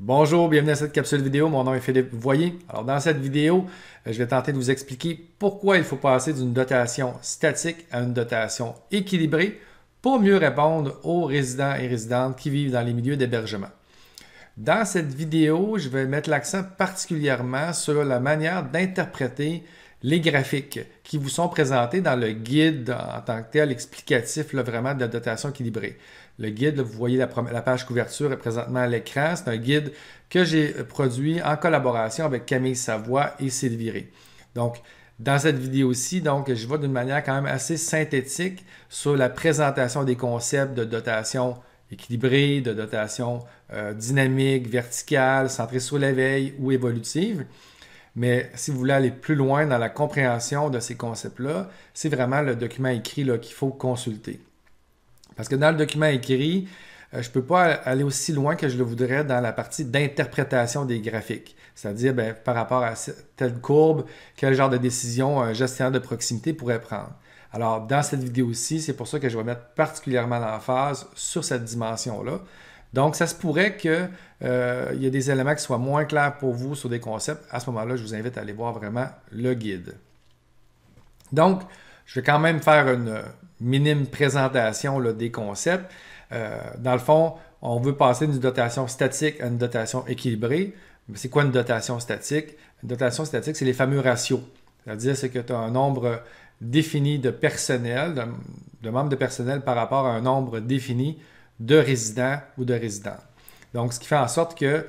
Bonjour, bienvenue à cette capsule vidéo. Mon nom est Philippe Voyer. Alors, dans cette vidéo, je vais tenter de vous expliquer pourquoi il faut passer d'une dotation statique à une dotation équilibrée pour mieux répondre aux résidents et résidentes qui vivent dans les milieux d'hébergement. Dans cette vidéo, je vais mettre l'accent particulièrement sur la manière d'interpréter les graphiques qui vous sont présentés dans le guide en tant que tel explicatif vraiment de la dotation équilibrée. Le guide, là, vous voyez la page couverture est présentement à l'écran. C'est un guide que j'ai produit en collaboration avec Camille Savoie et Sylvie Ré. Donc, dans cette vidéo-ci, je vais d'une manière quand même assez synthétique sur la présentation des concepts de dotation équilibrée, de dotation dynamique, verticale, centrée sur l'éveil ou évolutive. Mais si vous voulez aller plus loin dans la compréhension de ces concepts-là, c'est vraiment le document écrit qu'il faut consulter. Parce que dans le document écrit, je ne peux pas aller aussi loin que je le voudrais dans la partie d'interprétation des graphiques. C'est-à-dire, par rapport à telle courbe, quel genre de décision un gestionnaire de proximité pourrait prendre. Alors, dans cette vidéo-ci, c'est pour ça que je vais mettre particulièrement l'emphase sur cette dimension-là. Donc, ça se pourrait qu'il y ait des éléments qui soient moins clairs pour vous sur des concepts. À ce moment-là, je vous invite à aller voir vraiment le guide. Donc, je vais quand même faire une minime présentation des concepts. Dans le fond, on veut passer d'une dotation statique à une dotation équilibrée. Mais c'est quoi une dotation statique? Une dotation statique, c'est les fameux ratios. C'est-à-dire que tu as un nombre défini de personnel, de membres de personnel par rapport à un nombre défini de résidents ou de résidentes. Donc, ce qui fait en sorte que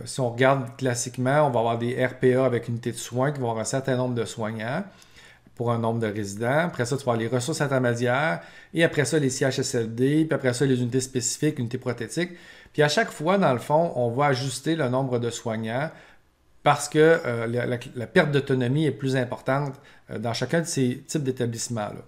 si on regarde classiquement, on va avoir des RPA avec unité de soins qui vont avoir un certain nombre de soignants pour un nombre de résidents. Après ça, tu vas avoir les ressources intermédiaires et après ça, les CHSLD, puis après ça, les unités spécifiques, unités prothétiques. Puis à chaque fois, dans le fond, on va ajuster le nombre de soignants parce que la perte d'autonomie est plus importante dans chacun de ces types d'établissements-là.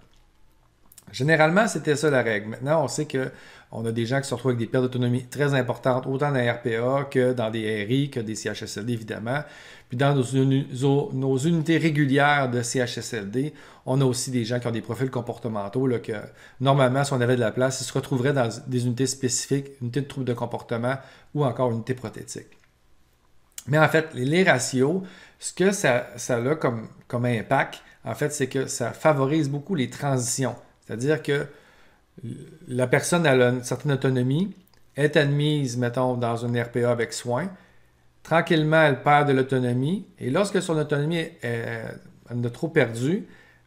Généralement, c'était ça la règle. Maintenant, on sait qu'on a des gens qui se retrouvent avec des pertes d'autonomie très importantes, autant dans les RPA que dans des RI, que des CHSLD, évidemment. Puis dans nos unités régulières de CHSLD, on a aussi des gens qui ont des profils comportementaux que, normalement, si on avait de la place, ils se retrouveraient dans des unités spécifiques, unités de troubles de comportement ou encore unités prothétiques. Mais en fait, les ratios, ce que ça a comme impact, en fait, c'est que ça favorise beaucoup les transitions. C'est-à-dire que la personne a une certaine autonomie, est admise, mettons, dans une RPA avec soins. Tranquillement, elle perd de l'autonomie. Et lorsque son autonomie elle a trop perdu,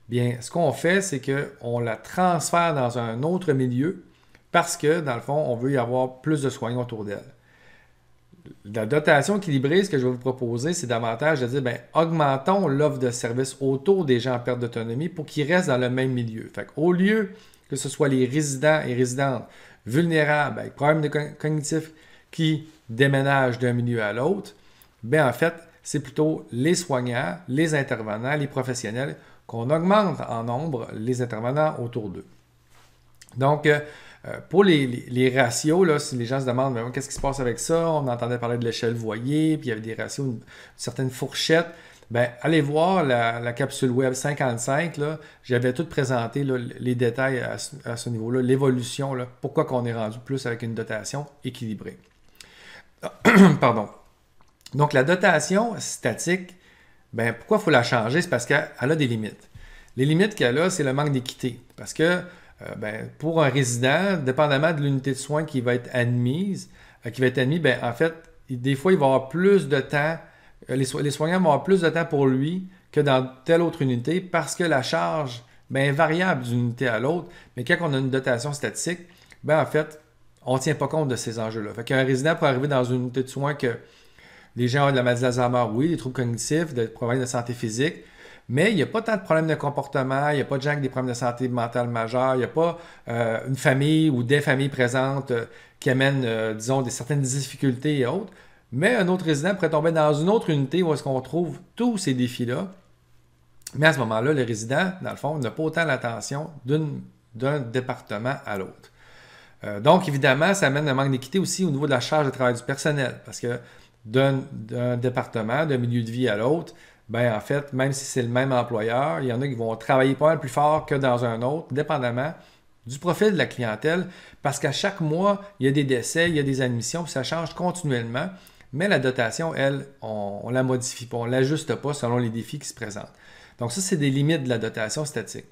bien, ce qu'on fait, c'est qu'on la transfère dans un autre milieu parce que, dans le fond, on veut y avoir plus de soignants autour d'elle. La dotation équilibrée, ce que je vais vous proposer, c'est davantage de dire, augmentons l'offre de services autour des gens en perte d'autonomie pour qu'ils restent dans le même milieu. Fait qu'au lieu que ce soit les résidents et résidentes vulnérables avec problèmes cognitifs qui déménagent d'un milieu à l'autre, en fait, c'est plutôt les soignants, les intervenants, les professionnels qu'on augmente en nombre les intervenants autour d'eux. Donc, pour les ratios, là, si les gens se demandent qu'est-ce qui se passe avec ça, on entendait parler de l'échelle Voyer, puis il y avait des ratios, une certaine fourchette. Allez voir la capsule web 55, j'avais tout présenté les détails à ce niveau-là, l'évolution, pourquoi qu'on est rendu plus avec une dotation équilibrée. Pardon. Donc, la dotation statique, pourquoi il faut la changer? C'est parce qu'elle a des limites. Les limites qu'elle a, c'est le manque d'équité. Parce que pour un résident, dépendamment de l'unité de soins qui va être admise, en fait, des fois, il va avoir plus de temps, les soignants vont avoir plus de temps pour lui que dans telle autre unité parce que la charge est variable d'une unité à l'autre. Mais quand on a une dotation statique, en fait, on ne tient pas compte de ces enjeux-là. Fait qu'un résident peut arriver dans une unité de soins que les gens ont de la maladie d'Alzheimer, oui, des troubles cognitifs, des problèmes de santé physique, mais il n'y a pas tant de problèmes de comportement, il n'y a pas de gens avec des problèmes de santé mentale majeurs, il n'y a pas une famille ou des familles présentes qui amènent, disons, certaines difficultés et autres. Mais un autre résident pourrait tomber dans une autre unité où est-ce qu'on trouve tous ces défis-là. Mais à ce moment-là, le résident, dans le fond, n'a pas autant l'attention d'un département à l'autre. Donc, évidemment, ça amène un manque d'équité aussi au niveau de la charge de travail du personnel. Parce que d'un département, d'un milieu de vie à l'autre, en fait, même si c'est le même employeur, il y en a qui vont travailler pas mal plus fort que dans un autre, dépendamment du profil de la clientèle, parce qu'à chaque mois, il y a des décès, il y a des admissions, puis ça change continuellement. mais la dotation, elle, on ne la modifie pas, on ne l'ajuste pas selon les défis qui se présentent. Donc ça, c'est des limites de la dotation statique.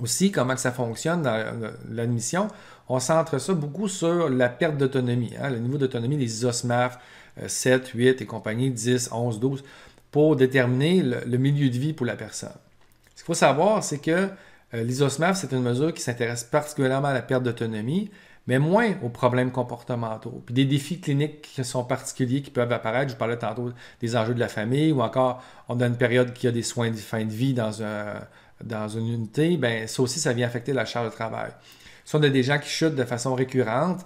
Aussi, comment que ça fonctionne dans l'admission, on centre ça beaucoup sur la perte d'autonomie, le niveau d'autonomie des ISOSMAF 7, 8 et compagnie, 10, 11, 12, pour déterminer le milieu de vie pour la personne. Ce qu'il faut savoir, c'est que l'ISOSMAF, c'est une mesure qui s'intéresse particulièrement à la perte d'autonomie, mais moins aux problèmes comportementaux. Puis des défis cliniques qui sont particuliers qui peuvent apparaître. Je vous parlais tantôt des enjeux de la famille, ou encore, on a une période qui a des soins de fin de vie dans une unité, bien, ça aussi, ça vient affecter la charge de travail. Si on a des gens qui chutent de façon récurrente,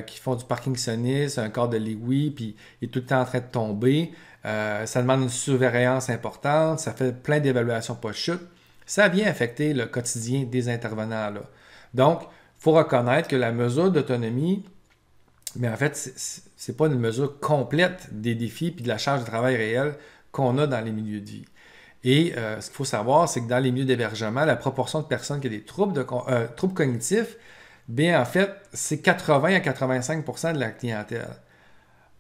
qui font du parkinsonisme, un corps de Lewy, puis il est tout le temps en train de tomber, ça demande une surveillance importante, ça fait plein d'évaluations post-chute, ça vient affecter le quotidien des intervenants là. Donc, il faut reconnaître que la mesure d'autonomie, mais en fait, ce n'est pas une mesure complète des défis et de la charge de travail réelle qu'on a dans les milieux de vie. Et ce qu'il faut savoir, c'est que dans les milieux d'hébergement, la proportion de personnes qui ont des troubles cognitifs, bien en fait, c'est 80 à 85 % de la clientèle.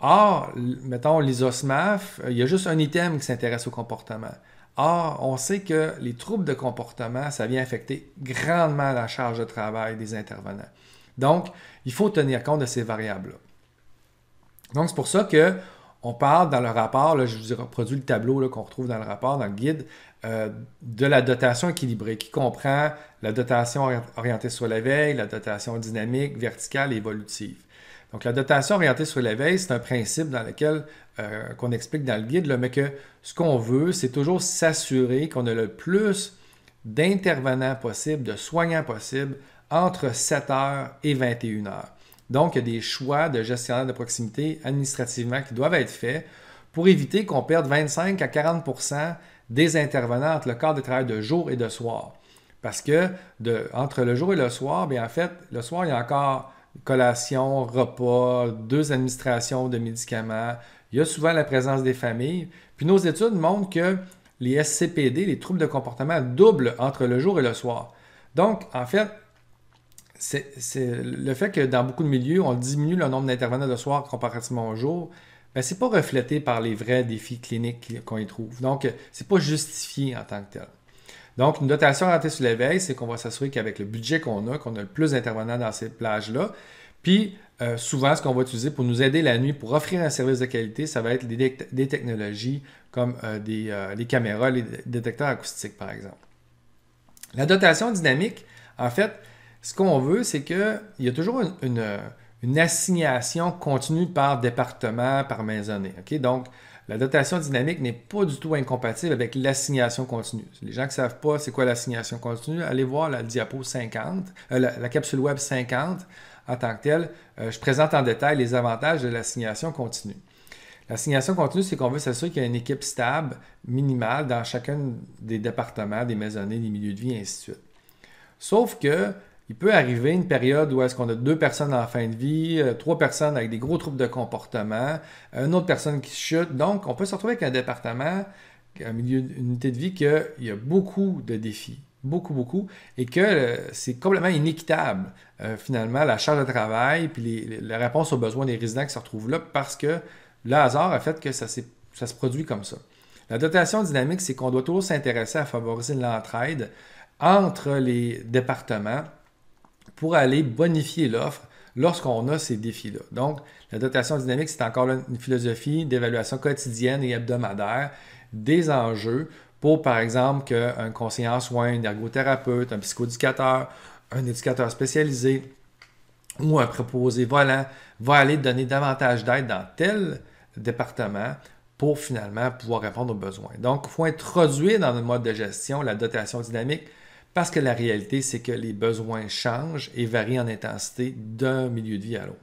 Or, mettons l'ISOSMAF, il y a juste un item qui s'intéresse au comportement. Or, on sait que les troubles de comportement, ça vient affecter grandement la charge de travail des intervenants. Donc, il faut tenir compte de ces variables-là. Donc, c'est pour ça qu'on parle dans le rapport, là, je vous ai reproduit le tableau qu'on retrouve dans le rapport, dans le guide, de la dotation équilibrée, qui comprend la dotation orientée sur l'éveil, la dotation dynamique, verticale et évolutive. Donc, la dotation orientée sur l'éveil, c'est un principe dans lequel qu'on explique dans le guide, là, mais que ce qu'on veut, c'est toujours s'assurer qu'on a le plus d'intervenants possible, de soignants possibles, entre 7 heures et 21 heures. Donc, il y a des choix de gestionnaires de proximité administrativement qui doivent être faits pour éviter qu'on perde 25 à 40 % des intervenants entre le quart de travail de jour et de soir. Parce que entre le jour et le soir, bien en fait, le soir, il y a encore collation, repas, 2 administrations de médicaments. Il y a souvent la présence des familles. Puis nos études montrent que les SCPD, les troubles de comportement, doublent entre le jour et le soir. Donc, en fait, c'est le fait que dans beaucoup de milieux, on diminue le nombre d'intervenants le soir comparativement au jour, bien, ce n'est pas reflété par les vrais défis cliniques qu'on y trouve. Donc, ce n'est pas justifié en tant que tel. Donc, une dotation orientée sur l'éveil, c'est qu'on va s'assurer qu'avec le budget qu'on a le plus d'intervenants dans ces plages-là. Puis, souvent, ce qu'on va utiliser pour nous aider la nuit, pour offrir un service de qualité, ça va être des technologies comme les caméras, les détecteurs acoustiques, par exemple. La dotation dynamique, en fait, ce qu'on veut, c'est qu'il y a toujours une assignation continue par département, par maisonnée. Okay? Donc, la dotation dynamique n'est pas du tout incompatible avec l'assignation continue. Les gens qui ne savent pas c'est quoi l'assignation continue, allez voir la diapo 50, la capsule web 50 en tant que telle. Je présente en détail les avantages de l'assignation continue. L'assignation continue, c'est qu'on veut s'assurer qu'il y a une équipe stable, minimale, dans chacun des départements, des maisonnées, des milieux de vie, et ainsi de suite. Sauf que il peut arriver une période où est-ce qu'on a 2 personnes en fin de vie, 3 personnes avec des gros troubles de comportement, une autre personne qui chute. Donc, on peut se retrouver avec un département, une unité de vie, qu'il y a beaucoup de défis, beaucoup, et que c'est complètement inéquitable, finalement, la charge de travail puis la réponse aux besoins des résidents qui se retrouvent là, parce que le hasard a fait que ça se produit comme ça. La dotation dynamique, c'est qu'on doit toujours s'intéresser à favoriser l'entraide entre les départements pour aller bonifier l'offre lorsqu'on a ces défis-là. Donc, la dotation dynamique, c'est encore une philosophie d'évaluation quotidienne et hebdomadaire des enjeux pour, par exemple, qu'un conseiller en soins, un ergothérapeute, un psychoéducateur, un éducateur spécialisé ou un préposé volant va aller donner davantage d'aide dans tel département pour finalement pouvoir répondre aux besoins. Donc, il faut introduire dans notre mode de gestion la dotation dynamique parce que la réalité, c'est que les besoins changent et varient en intensité d'un milieu de vie à l'autre.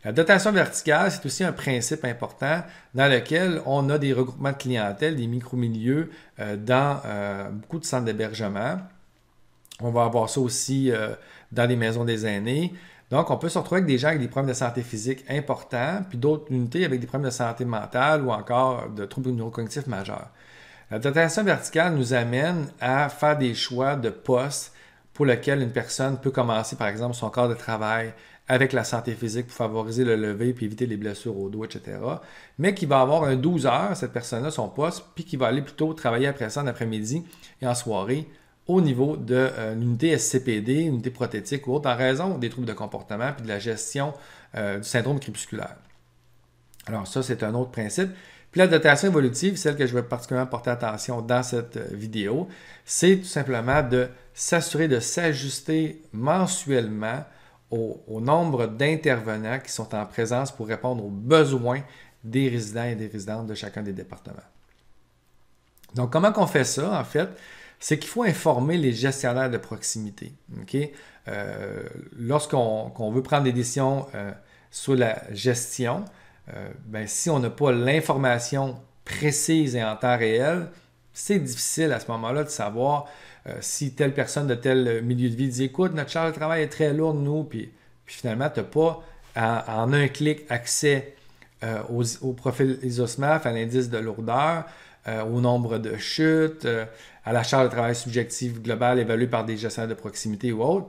La dotation verticale, c'est aussi un principe important dans lequel on a des regroupements de clientèle, des micro-milieux dans beaucoup de centres d'hébergement. On va avoir ça aussi dans les maisons des aînés. Donc, on peut se retrouver avec des gens avec des problèmes de santé physique importants, puis d'autres unités avec des problèmes de santé mentale ou encore de troubles neurocognitifs majeurs. La dotation verticale nous amène à faire des choix de postes pour lesquels une personne peut commencer, par exemple, son corps de travail avec la santé physique pour favoriser le lever puis éviter les blessures au dos, etc. Mais qui va avoir un 12 heures, cette personne-là, son poste, puis qui va aller plutôt travailler après ça en après-midi et en soirée au niveau de l'unité SCPD, unité prothétique ou autre, en raison des troubles de comportement puis de la gestion du syndrome crépusculaire. Alors ça, c'est un autre principe. Puis la dotation évolutive, celle que je vais particulièrement porter attention dans cette vidéo, c'est tout simplement de s'assurer de s'ajuster mensuellement au nombre d'intervenants qui sont en présence pour répondre aux besoins des résidents et des résidentes de chacun des départements. Donc, comment on fait ça, en fait? C'est qu'il faut informer les gestionnaires de proximité. Okay? Lorsqu'on veut prendre des décisions sur la gestion, si on n'a pas l'information précise et en temps réel, c'est difficile à ce moment-là de savoir si telle personne de tel milieu de vie dit « Écoute, notre charge de travail est très lourde, nous. » Puis finalement, tu n'as pas en un clic accès au profil ISOSMAF, à l'indice de lourdeur, au nombre de chutes, à la charge de travail subjective globale évaluée par des gestionnaires de proximité ou autres.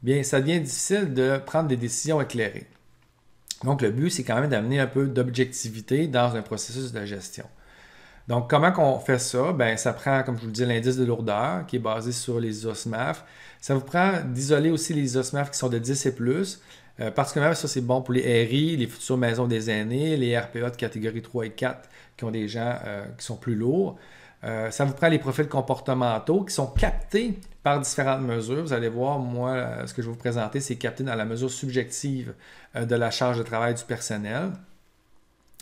Bien, ça devient difficile de prendre des décisions éclairées. Donc, le but, c'est quand même d'amener un peu d'objectivité dans un processus de gestion. Donc, comment on fait ça? Bien, ça prend, comme je vous le dis, l'indice de lourdeur qui est basé sur les ISOSMAF. Ça vous prend d'isoler aussi les ISOSMAF qui sont de 10 et plus. Particulièrement, ça, c'est bon pour les RI, les futures maisons des aînés, les RPA de catégorie 3 et 4 qui ont des gens qui sont plus lourds. Ça vous prend les profils comportementaux qui sont captés par différentes mesures. Vous allez voir, moi, ce que je vais vous présenter, c'est capté dans la mesure subjective de la charge de travail du personnel.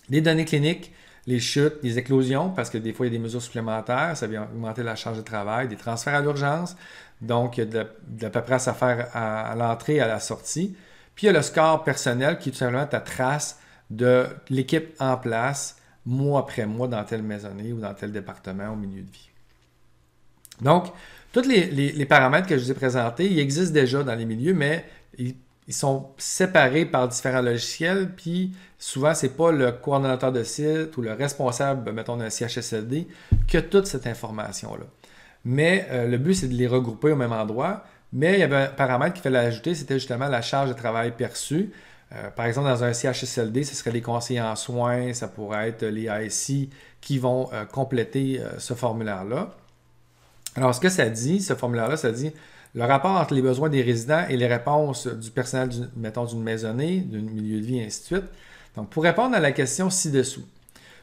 Les données cliniques, les chutes, les éclosions, parce que des fois, il y a des mesures supplémentaires, ça vient augmenter la charge de travail, des transferts à l'urgence, donc il y a de la paperasse à faire à l'entrée et à la sortie. Puis il y a le score personnel qui est tout simplement ta trace de l'équipe en place mois après mois dans telle maisonnée ou dans tel département au milieu de vie. Donc, tous les paramètres que je vous ai présentés, ils existent déjà dans les milieux, mais ils sont séparés par différents logiciels, puis souvent, ce n'est pas le coordonnateur de site ou le responsable, mettons, d'un CHSLD qui a toute cette information-là. Mais le but, c'est de les regrouper au même endroit. Mais il y avait un paramètre qu'il fallait ajouter, c'était justement la charge de travail perçue. Par exemple, dans un CHSLD, ce serait les conseillers en soins, ça pourrait être les ASI qui vont compléter ce formulaire-là. Alors, ce que ça dit, ce formulaire-là, ça dit le rapport entre les besoins des résidents et les réponses du personnel, mettons, d'une maisonnée, d'un milieu de vie, et ainsi de suite. Donc, pour répondre à la question ci-dessous,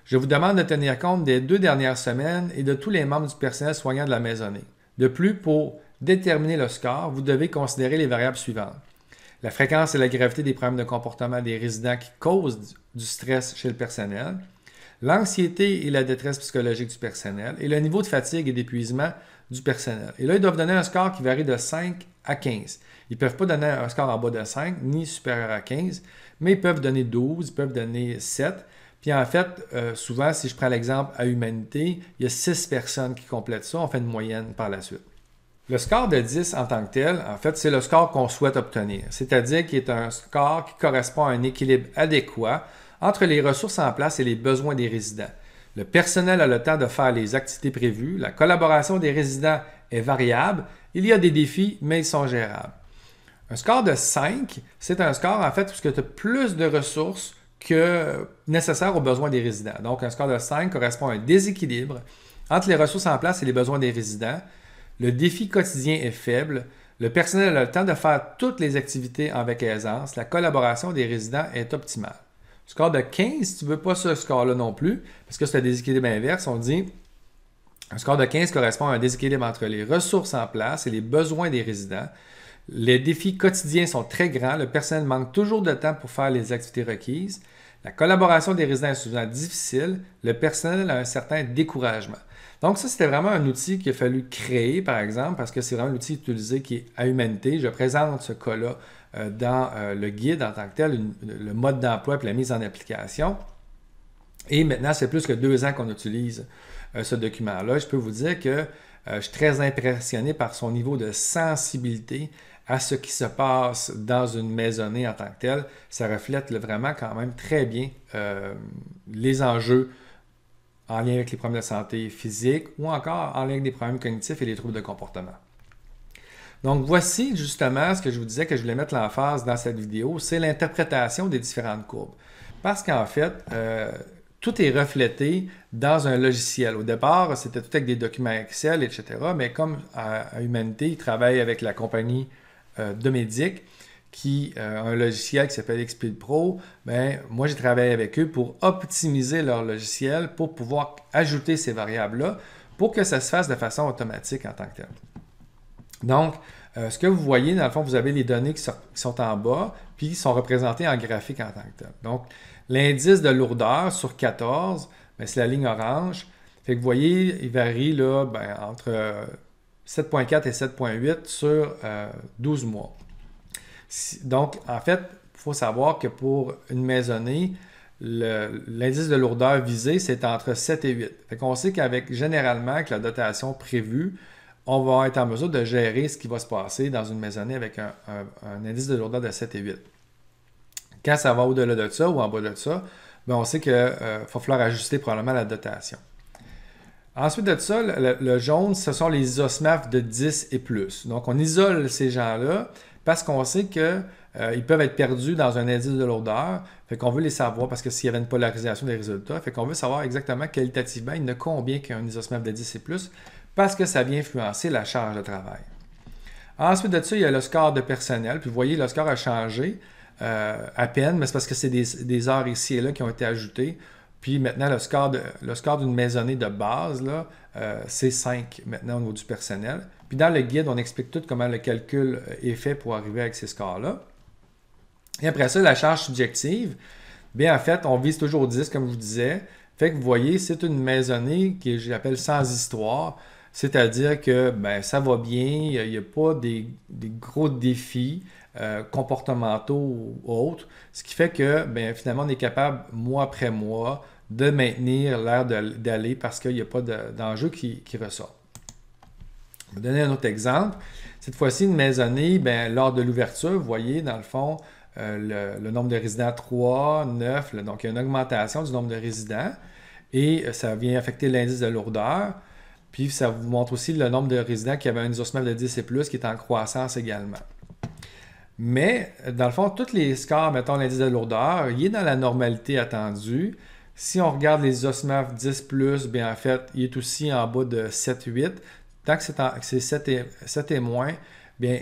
je vous demande de tenir compte des 2 dernières semaines et de tous les membres du personnel soignant de la maisonnée. De plus, pour déterminer le score, vous devez considérer les variables suivantes. La fréquence et la gravité des problèmes de comportement des résidents qui causent du stress chez le personnel, l'anxiété et la détresse psychologique du personnel et le niveau de fatigue et d'épuisement du personnel. Et là, ils doivent donner un score qui varie de 5 à 15. Ils ne peuvent pas donner un score en bas de 5 ni supérieur à 15, mais ils peuvent donner 12, ils peuvent donner 7. Puis en fait, souvent, si je prends l'exemple à Humanité, il y a 6 personnes qui complètent ça, on fait une moyenne par la suite. Le score de 10 en tant que tel, en fait, c'est le score qu'on souhaite obtenir, c'est-à-dire qu'il est un score qui correspond à un équilibre adéquat entre les ressources en place et les besoins des résidents. Le personnel a le temps de faire les activités prévues, la collaboration des résidents est variable, il y a des défis, mais ils sont gérables. Un score de 5, c'est un score en fait où tu as plus de ressources que nécessaires aux besoins des résidents. Donc, un score de 5 correspond à un déséquilibre entre les ressources en place et les besoins des résidents. Le défi quotidien est faible. Le personnel a le temps de faire toutes les activités avec aisance. La collaboration des résidents est optimale. Score de 15, tu ne veux pas ce score-là non plus, parce que c'est un déséquilibre inverse. On dit un score de 15 correspond à un déséquilibre entre les ressources en place et les besoins des résidents. Les défis quotidiens sont très grands. Le personnel manque toujours de temps pour faire les activités requises. La collaboration des résidents est souvent difficile. Le personnel a un certain découragement. Donc ça, c'était vraiment un outil qu'il a fallu créer, par exemple, parce que c'est vraiment l'outil utilisé qui est à Humanité. Je présente ce cas-là dans le guide en tant que tel, le mode d'emploi et la mise en application. Et maintenant, c'est plus que 2 ans qu'on utilise ce document-là. Je peux vous dire que je suis très impressionné par son niveau de sensibilité à ce qui se passe dans une maisonnée en tant que telle. Ça reflète vraiment quand même très bien les enjeux en lien avec les problèmes de santé physique ou encore en lien avec des problèmes cognitifs et les troubles de comportement. Donc, voici justement ce que je vous disais que je voulais mettre l'emphase dans cette vidéo, c'est l'interprétation des différentes courbes. Parce qu'en fait, tout est reflété dans un logiciel. Au départ, c'était tout avec des documents Excel, etc. Mais comme à Humanité, ils travaillent avec la compagnie Domédic, qui a un logiciel qui s'appelle Xpid Pro, bien, moi, j'ai travaillé avec eux pour optimiser leur logiciel pour pouvoir ajouter ces variables-là pour que ça se fasse de façon automatique en tant que tel. Donc, ce que vous voyez, dans le fond, vous avez les données qui sont en bas, puis qui sont représentées en graphique en tant que tel. Donc, l'indice de lourdeur sur 14, c'est la ligne orange. Fait que vous voyez, il varie là, entre 7.4 et 7.8 sur 12 mois. Donc, en fait, il faut savoir que pour une maisonnée, l'indice de lourdeur visé, c'est entre 7 et 8. Fait qu'on sait généralement, avec la dotation prévue, on va être en mesure de gérer ce qui va se passer dans une maisonnée avec un indice de lourdeur de 7 et 8. Quand ça va au-delà de ça ou en bas de ça, on sait qu'il va falloir ajuster probablement la dotation. Ensuite de ça, le jaune, ce sont les OSMAF de 10 et plus. Donc, on isole ces gens-là parce qu'on sait qu'ils peuvent être perdus dans un indice de lourdeur. Fait qu'on veut les savoir parce que s'il y avait une polarisation des résultats, fait qu'on veut savoir exactement qualitativement il y en a combien qui ont un ISOSMAF de 10 et plus parce que ça vient influencer la charge de travail. Ensuite de ça, il y a le score de personnel. Puis vous voyez, le score a changé à peine, mais c'est parce que c'est des heures ici et là qui ont été ajoutées. Puis maintenant, le score d'une maisonnée de base, c'est 5 maintenant au niveau du personnel. Puis dans le guide, on explique tout comment le calcul est fait pour arriver avec ces scores-là. Et après ça, la charge subjective, bien en fait, on vise toujours 10, comme je vous disais. Fait que vous voyez, c'est une maisonnée que j'appelle sans histoire. C'est-à-dire que ça va bien, il n'y a pas des gros défis comportementaux ou autres. Ce qui fait que finalement, on est capable, mois après mois, de maintenir l'air d'aller parce qu'il n'y a pas d'enjeu qui ressort. Je vais vous donner un autre exemple. Cette fois-ci, une maisonnée, lors de l'ouverture, vous voyez, dans le fond, le nombre de résidents 3, 9, donc il y a une augmentation du nombre de résidents et ça vient affecter l'indice de lourdeur. Puis ça vous montre aussi le nombre de résidents qui avaient un ISOSMAF de 10 et plus qui est en croissance également. Mais, dans le fond, tous les scores, mettons l'indice de lourdeur, il est dans la normalité attendue. Si on regarde les ISOSMAF 10+, bien en fait, il est aussi en bas de 7-8. Tant que c'est 7 et moins, bien,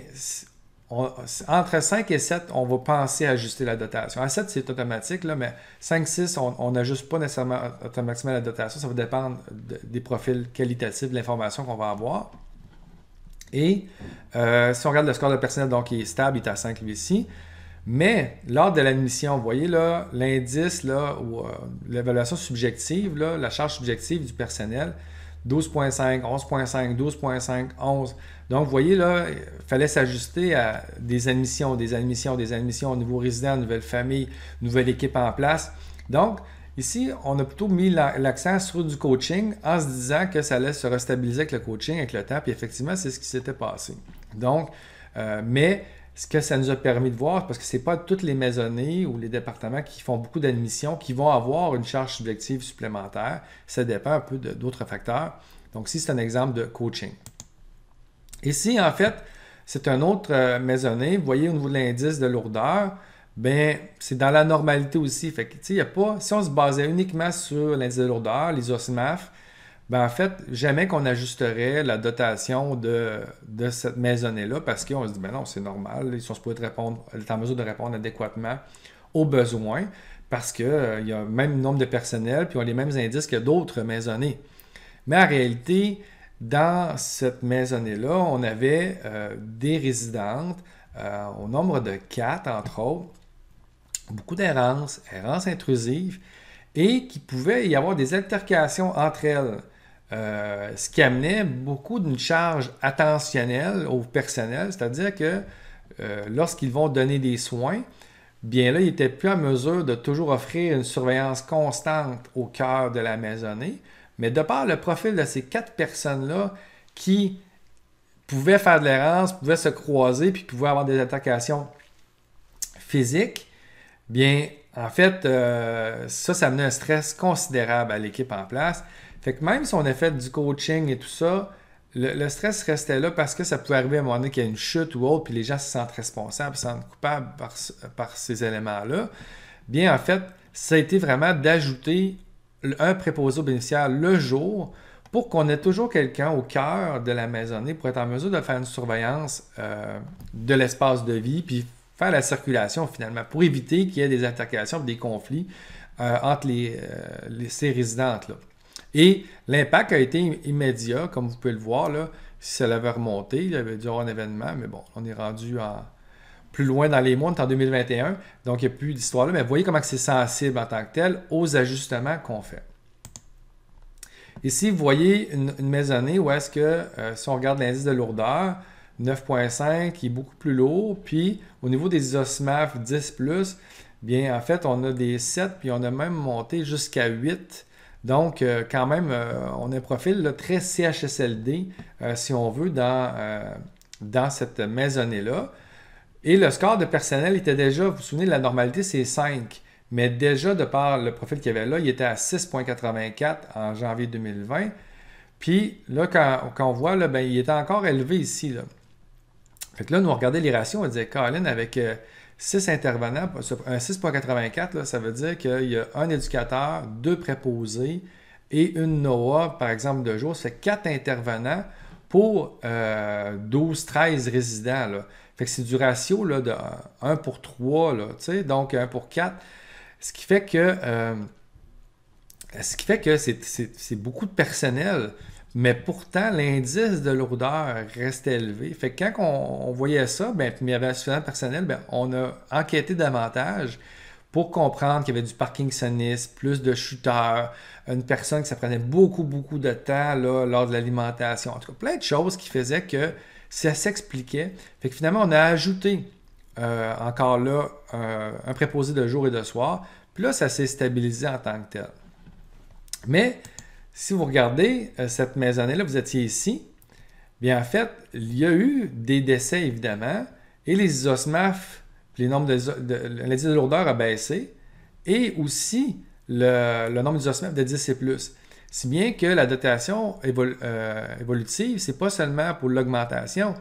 entre 5 et 7, on va penser à ajuster la dotation. À 7, c'est automatique, là, mais 5-6, on n'ajuste pas nécessairement automatiquement la dotation. Ça va dépendre des profils qualitatifs de l'information qu'on va avoir. Et si on regarde le score de personnel, donc il est stable, il est à 5 ici. Mais lors de l'admission, vous voyez là, l'indice, ou l'évaluation subjective, là, la charge subjective du personnel, 12.5, 11.5, 12.5, 11. Donc, vous voyez là, il fallait s'ajuster à des admissions au niveau résident, nouvelle famille, nouvelle équipe en place. Donc, ici, on a plutôt mis l'accent sur du coaching en se disant que ça allait se restabiliser avec le coaching, avec le temps. Puis effectivement, c'est ce qui s'était passé. Donc, mais ce que ça nous a permis de voir, parce que ce n'est pas toutes les maisonnées ou les départements qui font beaucoup d'admissions qui vont avoir une charge subjective supplémentaire. Ça dépend un peu d'autres facteurs. Donc, ici, c'est un exemple de coaching. Ici, en fait, c'est un autre maisonnée. Vous voyez, au niveau de l'indice de lourdeur, c'est dans la normalité aussi. Fait que, y a pas, si on se basait uniquement sur l'indice de lourdeur, les OSMAF, en fait, jamais qu'on ajusterait la dotation de cette maisonnée-là parce qu'on se dit, non, c'est normal, ils sont supposés être en mesure de répondre adéquatement aux besoins parce qu'il y a le même nombre de personnel puis on a les mêmes indices que d'autres maisonnées. Mais en réalité, dans cette maisonnée-là, on avait des résidentes au nombre de 4, entre autres, beaucoup d'errances intrusives, et qu'il pouvait y avoir des altercations entre elles. Ce qui amenait beaucoup d'une charge attentionnelle au personnel, c'est-à-dire que lorsqu'ils vont donner des soins, bien là, ils n'étaient plus en mesure de toujours offrir une surveillance constante au cœur de la maisonnée, mais de par le profil de ces 4 personnes-là qui pouvaient faire de l'errance, pouvaient se croiser, puis pouvaient avoir des altercations physiques, bien, en fait, ça amenait un stress considérable à l'équipe en place. Fait que même si on a fait du coaching et tout ça, le stress restait là parce que ça pouvait arriver à un moment donné qu'il y a une chute ou autre, puis les gens se sentent responsables, se sentent coupables par ces éléments-là. Bien, en fait, ça a été vraiment d'ajouter un préposé aux bénéficiaires le jour pour qu'on ait toujours quelqu'un au cœur de la maisonnée pour être en mesure de faire une surveillance de l'espace de vie, puis faire la circulation finalement, pour éviter qu'il y ait des altercations, des conflits entre ces résidentes-là. Et l'impact a été immédiat, comme vous pouvez le voir, là, si ça l'avait remonté, il y avait dû avoir un événement, mais bon, on est rendu plus loin dans les mois, on est en 2021, donc il n'y a plus d'histoire là, mais vous voyez comment c'est sensible en tant que tel aux ajustements qu'on fait. Ici, vous voyez une maisonnée où est-ce que, si on regarde l'indice de lourdeur, 9.5 qui est beaucoup plus lourd, puis au niveau des OSMAF 10+, bien en fait, on a des 7, puis on a même monté jusqu'à 8. Donc, quand même, on a un profil là, très CHSLD, si on veut, dans cette maisonnée-là. Et le score de personnel était déjà, vous vous souvenez, la normalité, c'est 5. Mais déjà, de par le profil qu'il y avait là, il était à 6,84 en janvier 2020. Puis là, quand on voit, là, ben, il était encore élevé ici. Là. Fait que là, nous, on regardait les ratios, on disait, Colin, avec 6 intervenants, un 6,84, ça veut dire qu'il y a un éducateur, 2 préposés et une NOAA, par exemple, de jour. Ça fait 4 intervenants pour 12-13 résidents. Là. Fait que c'est du ratio là, de 1 pour 3, là, donc 1 pour 4. Ce qui fait que c'est beaucoup de personnel, mais pourtant, l'indice de lourdeur reste élevé. Fait que quand on voyait ça, ben, puis il y avait suffisamment de personnel, ben, on a enquêté davantage pour comprendre qu'il y avait du parking sinistre, plus de shooters, une personne que ça prenait beaucoup de temps là, lors de l'alimentation. En tout cas, plein de choses qui faisaient que ça s'expliquait. Fait que finalement, on a ajouté encore là un préposé de jour et de soir. Puis là, ça s'est stabilisé en tant que tel. Mais si vous regardez cette maisonnée-là, vous étiez ici, bien en fait, il y a eu des décès évidemment, et les OSMAF, les nombres l'indice de lourdeur a baissé, et aussi le nombre d'OSMAF de 10 et plus. Si bien que la dotation évolutive, c'est pas seulement pour l'augmentation,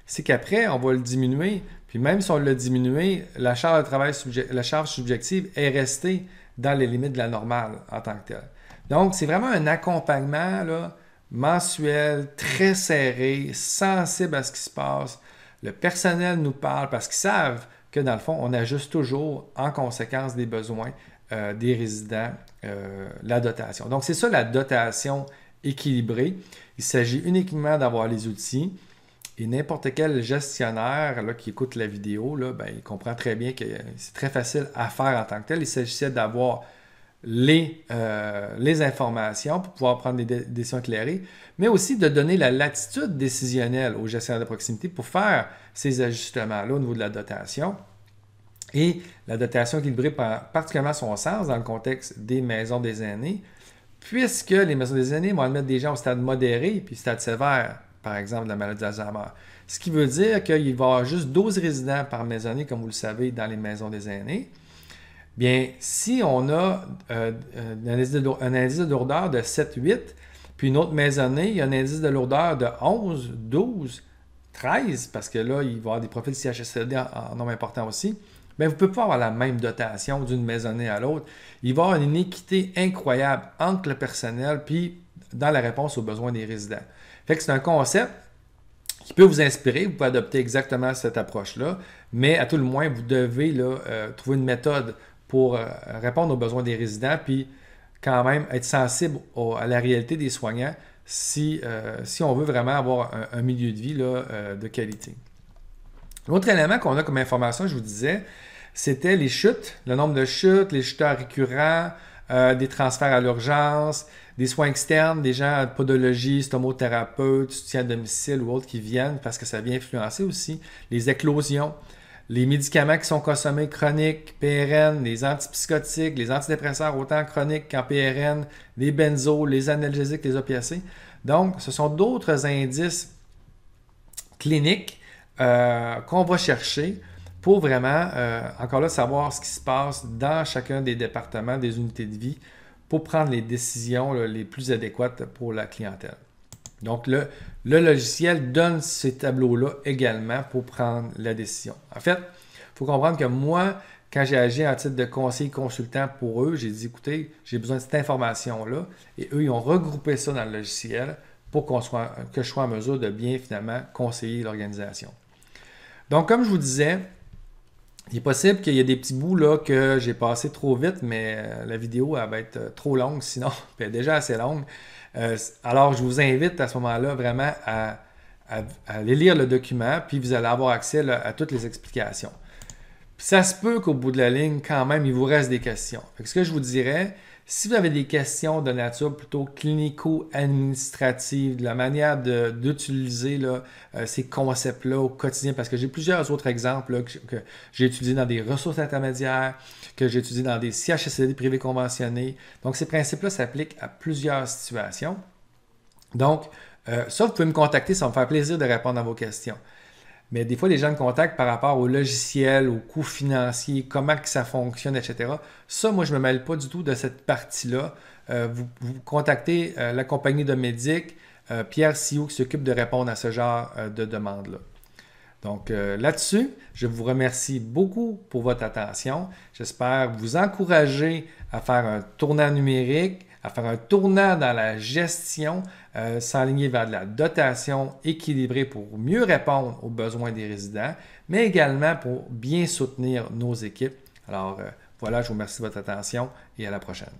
c'est qu'après, on va le diminuer. Puis même si on l'a diminué, la charge de travail la charge subjective est restée dans les limites de la normale en tant que telle. Donc, c'est vraiment un accompagnement là, mensuel, très serré, sensible à ce qui se passe. Le personnel nous parle parce qu'ils savent que dans le fond, on ajuste toujours en conséquence des besoins des résidents la dotation. Donc, c'est ça la dotation équilibrée. Il s'agit uniquement d'avoir les outils. Et n'importe quel gestionnaire là, qui écoute la vidéo, là, ben, il comprend très bien que c'est très facile à faire en tant que tel. Il s'agissait d'avoir les informations pour pouvoir prendre des décisions éclairées, mais aussi de donner la latitude décisionnelle aux gestionnaires de proximité pour faire ces ajustements-là au niveau de la dotation. Et la dotation équilibrée prend particulièrement son sens dans le contexte des maisons des aînés, puisque les maisons des aînés vont admettre des gens au stade modéré puis stade sévère, par exemple, de la maladie d'Alzheimer. Ce qui veut dire qu'il va y avoir juste 12 résidents par maisonnée, comme vous le savez, dans les maisons des aînés. Bien, si on a un indice de lourdeur de 7-8, puis une autre maisonnée, il y a un indice de lourdeur de 11, 12, 13, parce que là, il va y avoir des profils CHSLD en nombre important aussi, bien, vous ne pouvez pas avoir la même dotation d'une maisonnée à l'autre. Il va y avoir une équité incroyable entre le personnel puis dans la réponse aux besoins des résidents. Fait que c'est un concept qui peut vous inspirer. Vous pouvez adopter exactement cette approche-là, mais à tout le moins, vous devez là, trouver une méthode pour répondre aux besoins des résidents puis quand même être sensible à la réalité des soignants si on veut vraiment avoir un milieu de vie là, de qualité. L'autre élément qu'on a comme information, je vous disais, c'était les chutes, le nombre de chutes, les chuteurs récurrents, des transferts à l'urgence, des soins externes, des gens en podologie, stomothérapeutes, soutien à domicile ou autres qui viennent parce que ça vient influencer aussi les éclosions, les médicaments qui sont consommés chroniques, PRN, les antipsychotiques, les antidépresseurs autant chroniques qu'en PRN, les benzos, les analgésiques, les opiacés. Donc, ce sont d'autres indices cliniques qu'on va chercher pour vraiment, encore là, savoir ce qui se passe dans chacun des départements, des unités de vie, pour prendre les décisions là, les plus adéquates pour la clientèle. Donc, le logiciel donne ces tableaux-là également pour prendre la décision. En fait, il faut comprendre que moi, quand j'ai agi en titre de conseiller consultant pour eux, j'ai dit, écoutez, j'ai besoin de cette information-là. Et eux, ils ont regroupé ça dans le logiciel pour que je sois en mesure de bien, finalement, conseiller l'organisation. Donc, comme je vous disais, il est possible qu'il y ait des petits bouts là que j'ai passé trop vite, mais la vidéo elle va être trop longue sinon, puis elle est déjà assez longue. Alors, je vous invite à ce moment-là vraiment à aller lire le document, puis vous allez avoir accès là, à toutes les explications. Puis ça se peut qu'au bout de la ligne, quand même, il vous reste des questions. Ce que je vous dirais, si vous avez des questions de nature plutôt clinico-administrative, de la manière d'utiliser ces concepts-là au quotidien, parce que j'ai plusieurs autres exemples là, que j'ai étudiés dans des ressources intermédiaires, que j'ai étudiés dans des CHSLD privés conventionnés. Donc, ces principes-là s'appliquent à plusieurs situations. Donc, ça, vous pouvez me contacter, ça va me faire plaisir de répondre à vos questions. Mais des fois, les gens me contactent par rapport au logiciel, aux coûts financiers, comment que ça fonctionne, etc. Ça, moi, je ne me mêle pas du tout de cette partie-là. Vous contactez la compagnie de Médic, Pierre Sioux, qui s'occupe de répondre à ce genre de demande-là. Donc là-dessus, je vous remercie beaucoup pour votre attention. J'espère vous encourager à faire un tournant numérique, à faire un tournant dans la gestion, s'aligner vers de la dotation équilibrée pour mieux répondre aux besoins des résidents, mais également pour bien soutenir nos équipes. Alors voilà, je vous remercie de votre attention et à la prochaine.